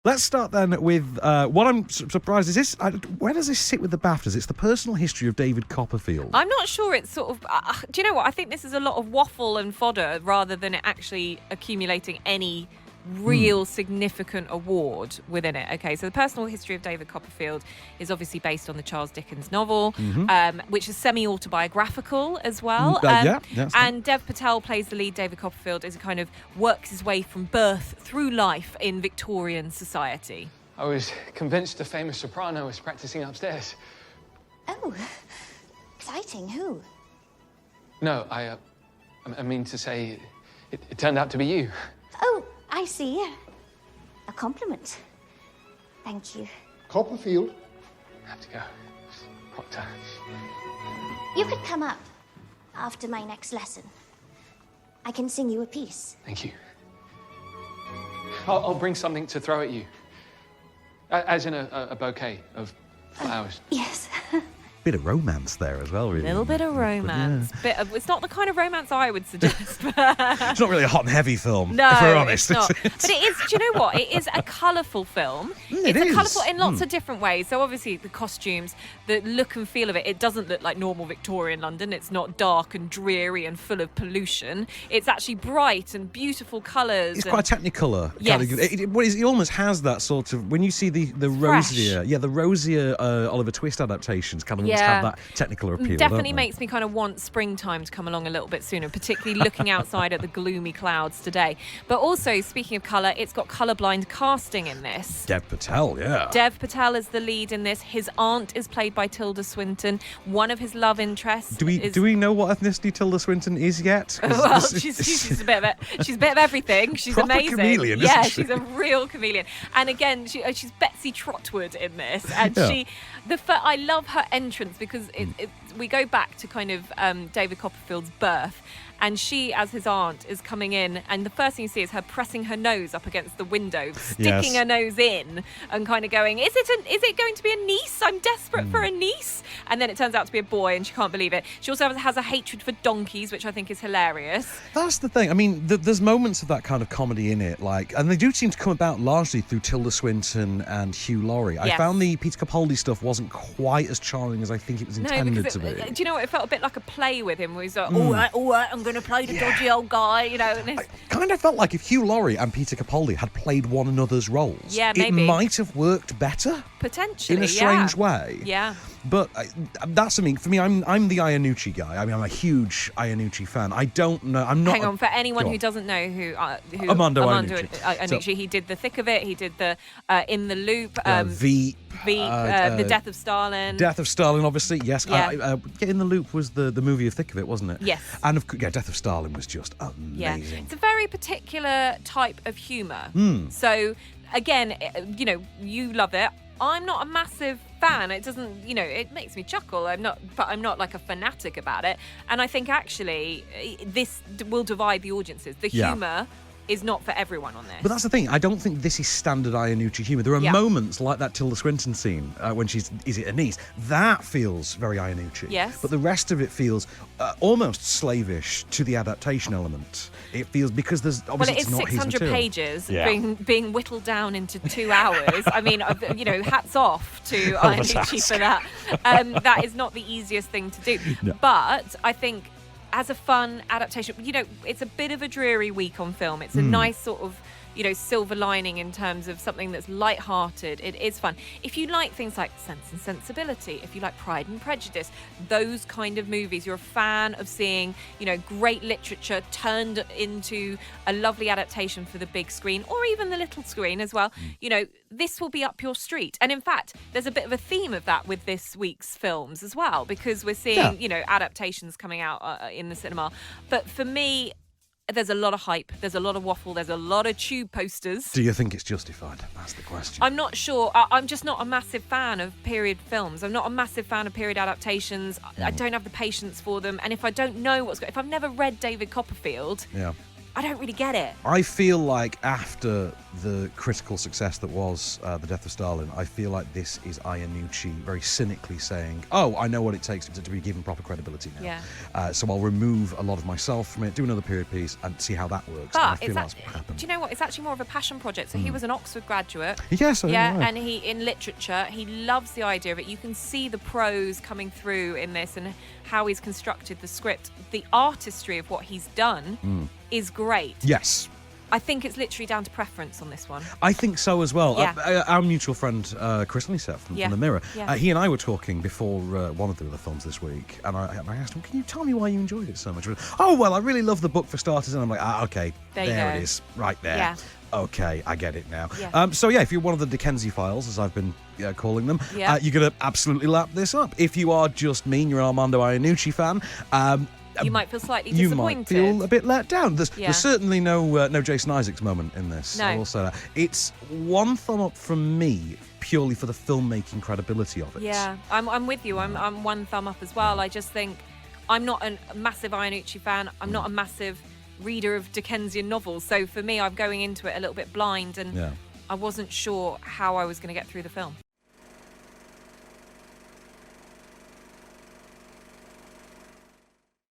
Let's start then with what I'm surprised is this. Where does this sit with the BAFTAs? It's the personal history of David Copperfield. I'm not sure it's sort of... do you know what? I think this is a lot of waffle and fodder rather than it actually accumulating any real significant award within it. Okay, so the personal history of David Copperfield is obviously based on the Charles Dickens novel, which is semi-autobiographical as well. And Dev Patel plays the lead. David Copperfield is kind of works his way from birth through life in Victorian society. I was convinced a famous soprano was practicing upstairs. Oh, exciting. Who? No, I mean to say, it turned out to be you. Oh, I see. A compliment. Thank you. Copperfield? I have to go. Proctor. You could come up after my next lesson. I can sing you a piece. Thank you. I'll bring something to throw at you. As in a bouquet of flowers. Yes. Bit of romance there as well, really. A little bit of romance. It's not the kind of romance I would suggest. It's not really a hot and heavy film, no, if we're honest. It's not. But it is, do you know what? It is a colourful film. It's colourful in lots of different ways. So obviously the costumes, the look and feel of it, it doesn't look like normal Victorian London. It's not dark and dreary and full of pollution. It's actually bright and beautiful colours. It's quite a Technicolor. Yes. It almost has that sort of, when you see the rosier, the rosier Oliver Twist adaptations kind of have that Technicolor appeal. Definitely makes me kind of want springtime to come along a little bit sooner, particularly looking outside at the gloomy clouds today. But also, speaking of colour, it's got colourblind casting in this. Dev Patel, yeah. Dev Patel is the lead in this. His aunt is played by Tilda Swinton. One of his love interests. Do we know what ethnicity Tilda Swinton is yet? Well, she's a bit of everything. She's proper amazing. Chameleon, yeah, isn't she? She's a real chameleon. And again, she's Betsy Trotwood in this, and I love her entrance because we go back to kind of David Copperfield's birth. And she, as his aunt, is coming in, and the first thing you see is her pressing her nose up against the window, sticking her nose in, and kind of going, "Is it going to be a niece? I'm desperate for a niece." And then it turns out to be a boy, and she can't believe it. She also has a hatred for donkeys, which I think is hilarious. That's the thing. I mean, there's moments of that kind of comedy in it, and they do seem to come about largely through Tilda Swinton and Hugh Laurie. I found the Peter Capaldi stuff wasn't quite as charming as I think it was intended to be. Do you know what? It felt a bit like a play with him, where he's like, all right, I'm going to play the dodgy old guy, you know. And I kind of felt like if Hugh Laurie and Peter Capaldi had played one another's roles, maybe. it might have worked better. Potentially, in a strange way. Yeah. But that's something, for me, I'm the Iannucci guy. I mean, I'm a huge Iannucci fan. I don't know, I'm not... Hang on, for anyone who doesn't know who Armando Iannucci, he did The Thick of It, he did the In the Loop, Veep, The Death of Stalin. Death of Stalin, obviously, yes. Yeah. In the Loop was the movie of Thick of It, wasn't it? Yes. And Death of Stalin was just amazing. Yeah. It's a very particular type of humour. So, again, you love it. I'm not a massive fan. It doesn't, it makes me chuckle. But I'm not like a fanatic about it. And I think actually this will divide the audiences. The humour is not for everyone on this. But that's the thing. I don't think this is standard Iannucci humour. There are moments like that Tilda Swinton scene when is it a niece? That feels very Iannucci. Yes. But the rest of it feels almost slavish to the adaptation element. It feels, because there's obviously it's not 600 pages being whittled down into 2 hours. I mean, hats off to Iannucci for that. That is not the easiest thing to do. No. But I think, as a fun adaptation, it's a bit of a dreary week on film. It's a nice sort of, silver lining in terms of something that's light-hearted. It is fun. If you like things like Sense and Sensibility, if you like Pride and Prejudice, those kind of movies, you're a fan of seeing, great literature turned into a lovely adaptation for the big screen, or even the little screen as well, this will be up your street. And in fact, there's a bit of a theme of that with this week's films as well, because we're seeing, adaptations coming out in the cinema. But for me, there's a lot of hype, there's a lot of waffle, there's a lot of tube posters. Do you think it's justified? That's the question. I'm not sure. I'm just not a massive fan of period films. I'm not a massive fan of period adaptations. I don't have the patience for them. And if I don't know if I've never read David Copperfield, I don't really get it. I feel like after the critical success that was The Death of Stalin, I feel like this is Iannucci very cynically saying, oh, I know what it takes to be given proper credibility now. Yeah. So I'll remove a lot of myself from it, do another period piece, and see how that works. But and I feel that's what happened. Do you know what? It's actually more of a passion project. So he was an Oxford graduate. Yes, I know. And he in literature, he loves the idea of it. You can see the prose coming through in this and how he's constructed the script. The artistry of what he's done is great. Yes. I think it's literally down to preference on this one. I think so as well. Yeah. Our mutual friend Chris Lysette from The Mirror, he and I were talking before one of the other films this week, and I asked him, can you tell me why you enjoyed it so much? Oh, well, I really love the book for starters, and I'm like, okay, there it is, right there. Yeah. Okay, I get it now. Yeah. So if you're one of the Dickensi files, as I've been calling them, you're going to absolutely lap this up. If you are just me and you're an Armando Iannucci fan, you might feel slightly disappointed. You might feel a bit let down. There's certainly no Jason Isaacs moment in this. No. I will say that. It's one thumb up from me, purely for the filmmaking credibility of it. Yeah, I'm with you. I'm one thumb up as well. I just think I'm not a massive Iannucci fan. I'm not a massive reader of Dickensian novels. So for me, I'm going into it a little bit blind, and I wasn't sure how I was going to get through the film.